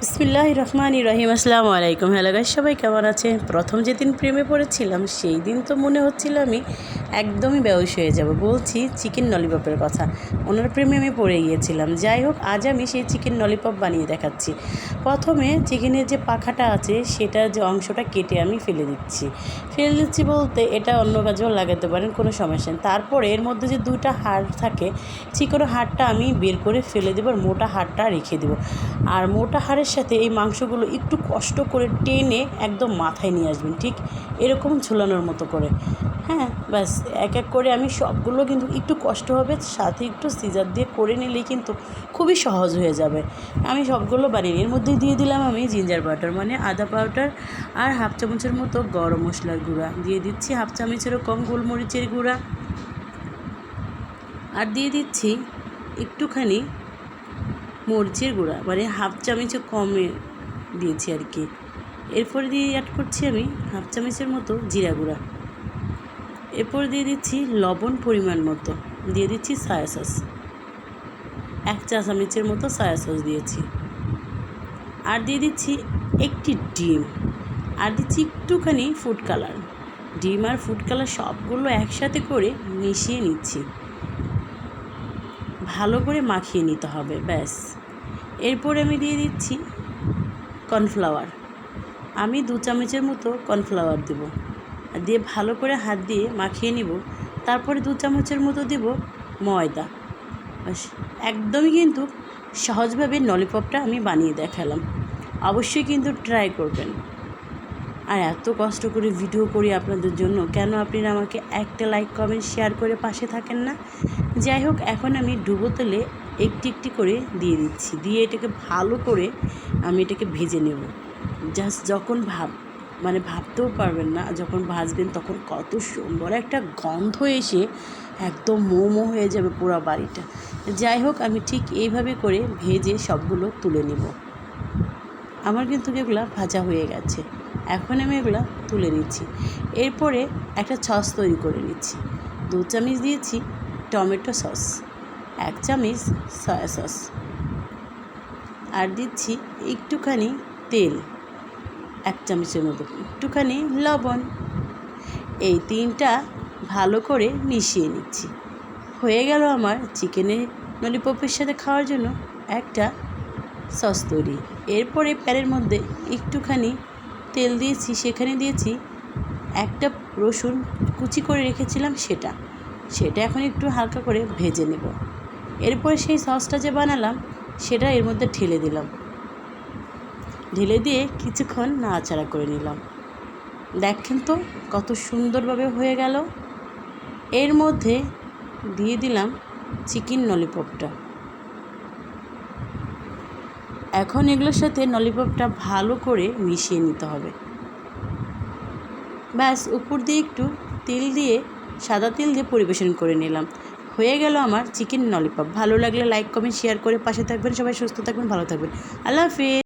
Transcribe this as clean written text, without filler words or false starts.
বিসমিল্লাহির রহমানির রহিম। আসসালামু আলাইকুম। হ্যালো গাইস, সবাই কেমন আছেন? প্রথম যেদিন প্রেমে পড়েছিলাম সেই দিন তো মনে হচ্ছিল আমি একদমই বেহুশ হয়ে যাব। বলছি চিকেন ললিপপের কথা। ওনার প্রেমে আমি পড়ে গিয়েছিলাম। যাই হোক, আজ আমি সেই চিকেন ললিপপ বানিয়ে দেখাচ্ছি। প্রথমে চিকেনের যে পাখাটা আছে সেটা যে অংশটা কেটে আমি ফেলে দিচ্ছি বলতে এটা অন্য কাজেও লাগাতে পারেন, কোনো সমস্যা নেই। তারপরে এর মধ্যে যে দুইটা হাড় থাকে, চিকনো হাড়টা আমি বের করে ফেলে দেবো আর মোটা হাড়টা রেখে দেবো। আর মোটা হাড়ের সাথে এই মাংসগুলো একটু কষ্ট করে টেনে একদম মাথায় নিয়ে আসবেন, ঠিক এরকম ঝুলানোর মতো করে। হ্যাঁ, ব্যাস এক এক করে আমি সবগুলো, কিন্তু একটু কষ্ট হবে, সাথে একটু সিজার দিয়ে করে নিলেই কিন্তু খুবই সহজ হয়ে যাবে। আমি সবগুলো বানিয়ে এর মধ্যে দিয়ে দিলাম আমি জিঞ্জার পাউডার মানে আদা পাউডার, আর হাফ চামচের মতো গরম মশলার গুঁড়া দিয়ে দিচ্ছি, হাফ চামচেরও কম গোলমরিচের গুঁড়া, আর দিয়ে দিচ্ছি একটুখানি মরিচের গুঁড়া মানে হাফ চামচে কমে দিয়েছি আর কি। এরপরে দিয়ে অ্যাড করছি আমি হাফ চামচের মতো জিরা গুঁড়া। এরপর দিয়ে দিচ্ছি লবণ পরিমাণ মতো, দিয়ে দিচ্ছি সয়া সস, 1 চা চামচের মতো সয়া সস দিয়েছি, আর দিয়ে দিচ্ছি একটি ডিম, আর দিচ্ছি একটুখানি ফুড কালার। ডিম আর ফুড কালার সবগুলো একসাথে করে মিশিয়ে নিচ্ছি, ভালো করে মাখিয়ে নিতে হবে। ব্যাস, এরপরে আমি দিয়ে দিচ্ছি কর্নফ্লাওয়ার। আমি 2 চামচের মতো কর্নফ্লাওয়ার দেবো, আর দিয়ে ভালো করে হাত দিয়ে মাখিয়ে নিব। তারপরে 2 চামচের মতো দেব ময়দা। ব্যাস, একদমই কিন্তু সহজভাবে ললিপপটা আমি বানিয়ে দেখালাম। অবশ্যই কিন্তু ট্রাই করবেন। আর এত কষ্ট করে ভিডিও করি আপনাদের জন্য, কেন আপনারা আমাকে একটা লাইক কমেন্ট শেয়ার করে পাশে থাকেন না? যাই হোক, এখন আমি ডুবো তেলে একটি একটি করে দিয়ে দিচ্ছি, দিয়ে এটাকে ভালো করে আমি এটাকে ভেজে নেব। জাস্ট যখন ভাবতেও পারবেন না, যখন ভাজবেন তখন কত সুন্দর একটা গন্ধ এসে একদম মোমো হয়ে যাবে পুরো বাড়িটা। যাই হোক, আমি ঠিক এইভাবে করে ভেজে সবগুলো তুলে নেব। আমার কিন্তু এগুলো ভাজা হয়ে গেছে, এখন আমি এগুলো তুলে নিচ্ছি। এরপরে একটা সস তৈরি করে নিচ্ছি। 2 চামচ দিয়েছি টমেটো সস, 1 চামচ সয়া সস, আর দিচ্ছি একটুখানি তেল, 1 চামচের মতো, একটুখানি লবণ। এই 3টা ভালো করে মিশিয়ে নিচ্ছি। হয়ে গেল আমার চিকেনের ললিপপের সাথে খাওয়ার জন্য একটা সস তৈরি। এরপরে প্যানের মধ্যে একটুখানি তেল দিয়েছি, সেখানে দিয়েছি একটা রসুন কুচি করে রেখেছিলাম, সেটা এখন একটু হালকা করে ভেজে নেব। এরপরে সেই সসটা যে বানালাম সেটা এর মধ্যে ঢেলে দিয়ে কিছুক্ষণ নাড়াচাড়া করে নিলাম। দেখেন তো কত সুন্দরভাবে হয়ে গেল। এর মধ্যে দিয়ে দিলাম চিকেন ললিপপটা। এখন এগুলোর সাথে ললিপপটা ভালো করে মিশিয়ে নিতে হবে। ব্যাস, উপর দিয়ে একটু তেল দিয়ে, সাদা তেল দিয়ে পরিবেশন করে নিলাম। হয়ে গেল আমার চিকেন ললিপপ। ভালো লাগলে লাইক কমেন্ট শেয়ার করে পাশে থাকবেন। সবাই সুস্থ থাকবেন, ভালো থাকবেন। আল্লাহ হাফেজ।